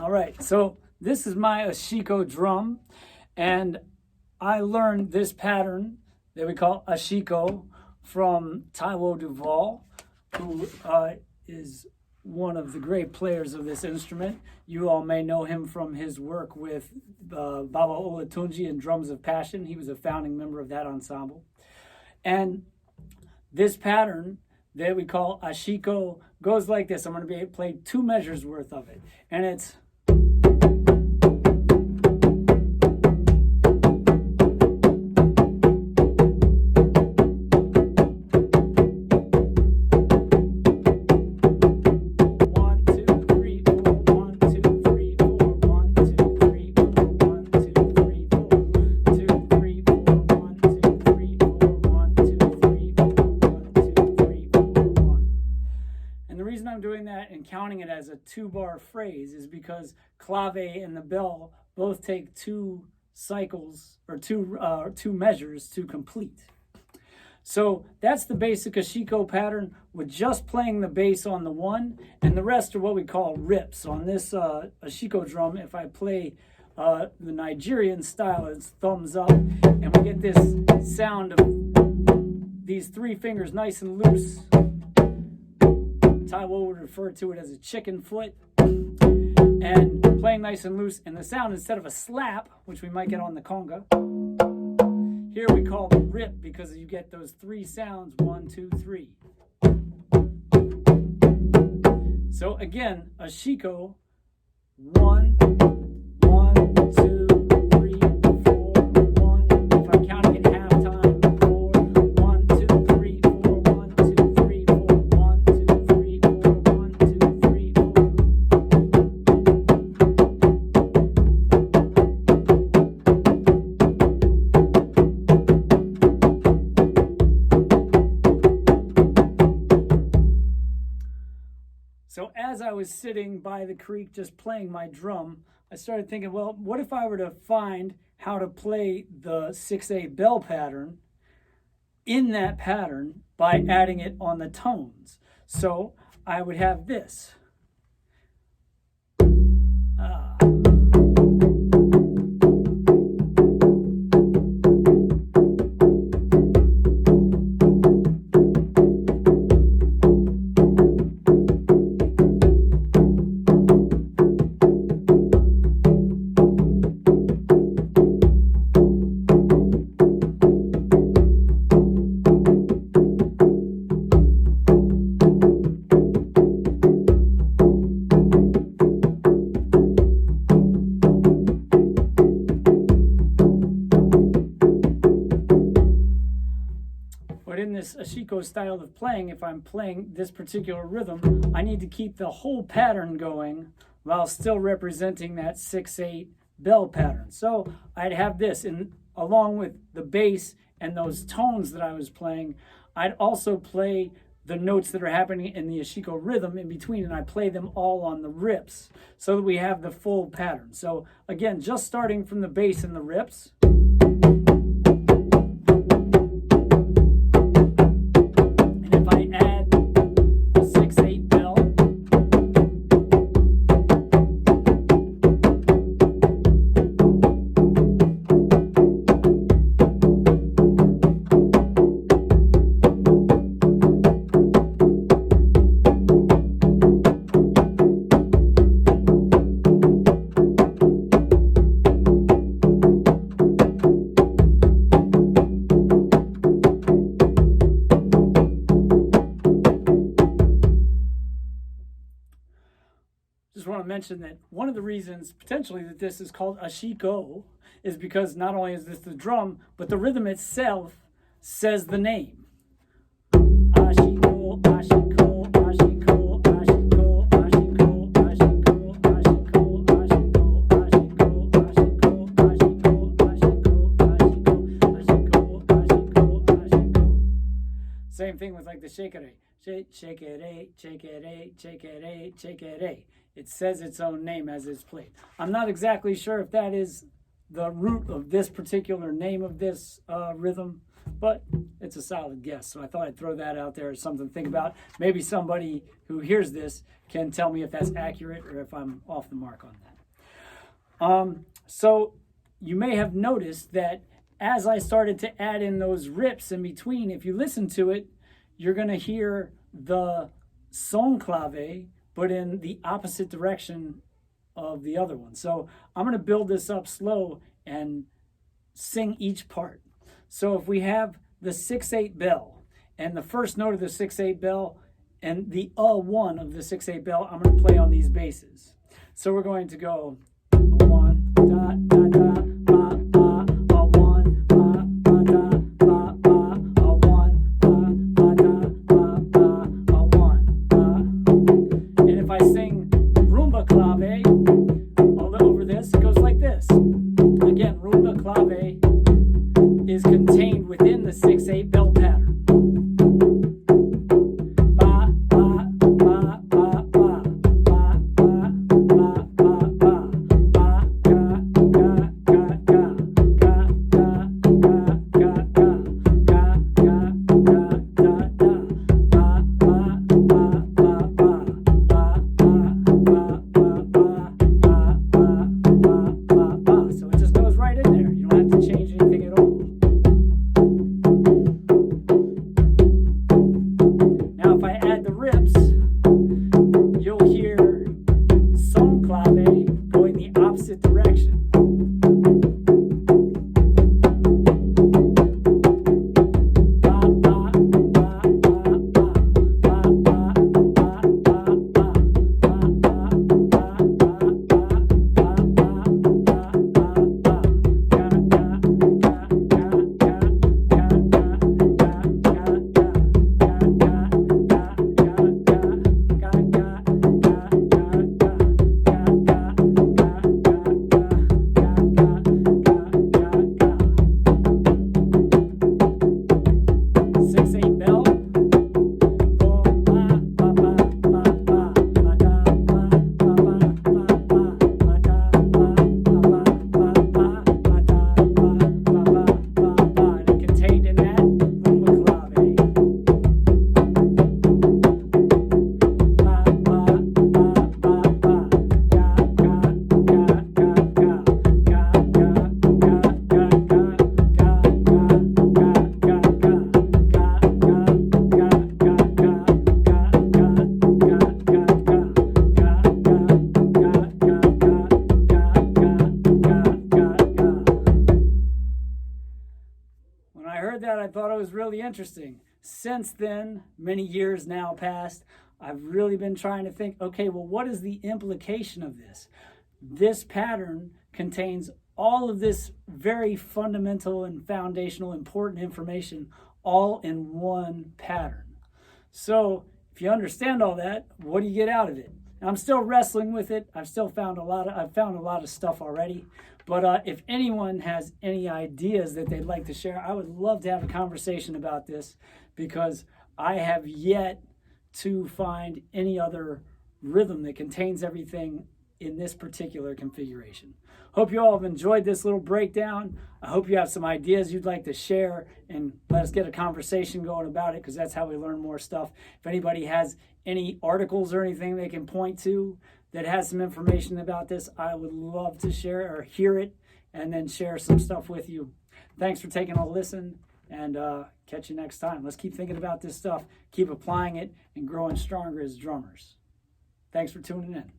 All right, so this is my Ashiko drum, and I learned this pattern that we call Ashiko from Taiwo Duval, who is one of the great players of this instrument. You all may know him from his work with Baba Olatunji and Drums of Passion. He was a founding member of that ensemble. And this pattern that we call Ashiko goes like this. I'm going to play 2 measures worth of it. And it's... I'm doing that and counting it as a 2-bar phrase is because clave and the bell both take 2 cycles or two measures to complete. So that's the basic Ashiko pattern with just playing the bass on the 1, and the rest are what we call rips. On this Ashiko drum, if I play the Nigerian style, it's thumbs up, and we get this sound of these 3 fingers nice and loose. Taiwo would refer to it as a chicken foot, and playing nice and loose. And the sound, instead of a slap, which we might get on the conga, here we call the rip because you get those 3 sounds, 1, 2, 3. So again, Ashiko, 1, 1, 2, 3, 4, 1. If I'm counting in half time, 4, 1, 2, 3, 4, 1, 2, 3, 4, 1, 2, 3, 4, 1, 2, 3, 4. So as I was sitting by the creek just playing my drum, I started thinking, well, what if I were to find how to play the 6/8 bell pattern in that pattern by adding it on the tones? So I would have this. But in this Ashiko style of playing, if I'm playing this particular rhythm, I need to keep the whole pattern going while still representing that 6/8 bell pattern. So I'd have this, and along with the bass and those tones that I was playing, I'd also play the notes that are happening in the Ashiko rhythm in between, and I play them all on the rips so that we have the full pattern. So again, just starting from the bass and the rips. Just want to mention that one of the reasons potentially that this is called Ashiko is because not only is this the drum, but the rhythm itself says the name. Ashiko, Ashiko, Ashiko, Ashiko, Ashiko, Ashiko, Ashiko, Ashiko, Ashiko, Ashiko, Ashiko, Ashiko, Ashiko, Ashiko. Same thing with like the shake it, shake it, shake it, shake it, shake it. It says its own name as it's played. I'm not exactly sure if that is the root of this particular name of this rhythm, but it's a solid guess. So I thought I'd throw that out there as something to think about. Maybe somebody who hears this can tell me if that's accurate or if I'm off the mark on that. So you may have noticed that as I started to add in those rips in between, if you listen to it, you're going to hear the son clave, but in the opposite direction of the other one. So I'm going to build this up slow and sing each part. So if we have the 6/8 bell, and the first note of the 6/8 bell and the one of the 6/8 bell, I'm going to play on these basses. So we're going to go 1 da da da ba ba a 1 ba ba da ba ba a 1 ba ba da ba ba a 1 ba. And if I sing rumba clave all over this, it goes like this. Again, rumba clave is contained within the 6/8 bell pattern. So it just goes right in there. You don't have to change anything at all. Now if I add the rips, you'll hear son clave going the opposite direction. That I thought it was really interesting. Since then, many years now passed, I've really been trying to think, okay, well, what is the implication of this? This pattern contains all of this very fundamental and foundational important information all in one pattern. So if you understand all that, what do you get out of it? I'm still wrestling with it. I've found a lot of stuff already. But if anyone has any ideas that they'd like to share, I would love to have a conversation about this, because I have yet to find any other rhythm that contains everything in this particular configuration. Hope you all have enjoyed this little breakdown. I hope you have some ideas you'd like to share, and let us get a conversation going about it, because that's how we learn more stuff. If anybody has any articles or anything they can point to that has some information about this, I would love to share or hear it and then share some stuff with you. Thanks for taking a listen, and catch you next time. Let's keep thinking about this stuff, keep applying it, and growing stronger as drummers. Thanks for tuning in.